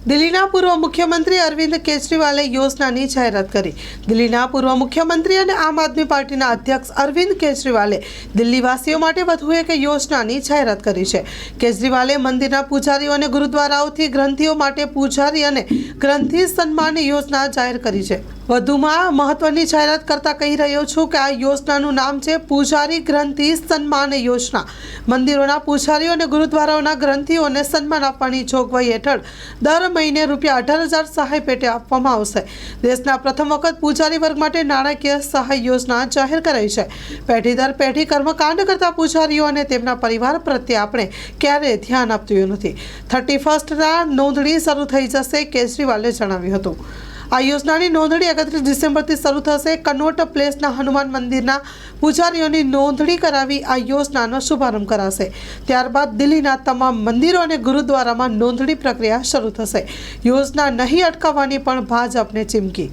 દિલ્હીના પૂર્વ મુખ્યમંત્રી અરવિંદ કેજરીવાલે યોજનાની જાહેરાત કરી। દિલ્હીના પૂર્વ મુખ્યમંત્રી અને આમ આદમી પાર્ટીના અધ્યક્ષ અરવિંદ કેજરીવાલે દિલ્હીવાસીઓ માટે વધુ એક યોજનાની જાહેરાત કરી છે। કેજરીવાલે મંદિરના પૂજારીઓ અને ગુરુદ્વારાઓથી ગ્રંથિઓ માટે પૂજારી અને ગ્રંથિ સન્માન યોજના જાહેર કરી છે। વધુમાં મહત્વની જાહેરાત કરતા કહી રહ્યો છું કે આ યોજનાનું નામ છે પૂજારી ગ્રંથિ સન્માન યોજના। મંદિરોના પૂજારીઓ અને ગુરુદ્વારાઓના ગ્રંથિઓને સન્માન આપવાની જોગવાઈ હેઠળ દર મહિને ₹18,000 સહાય પેટે આપવામાં આવશે। દેશના પ્રથમ વખત પૂજારી વર્ગ માટે નાણાકીય સહાય યોજના જાહેર કરાઈ છે। પેઢી દર પેઢી કર્મકાંડ કરતા પૂજારીઓ અને તેમના પરિવાર પ્રત્યે આપણે ક્યારેય ધ્યાન આપ્યું નથી। 31ના નોંધણી શરૂ થઈ જશે, કેજરીવાલે જણાવ્યું હતું। આ યોજનાની નોંધણી 31 ડિસેમ્બરથી શરૂ થશે। કનોટ પ્લેસના હનુમાન મંદિરના પૂજારીઓની નોંધણી કરાવી આ યોજનાનો શુભારંભ કરાશે। ત્યારબાદ દિલ્હીના તમામ મંદિરો અને ગુરુદ્વારામાં નોંધણી પ્રક્રિયા શરૂ થશે। યોજના નહીં અટકાવવાની પણ ભાજપને ચીમકી।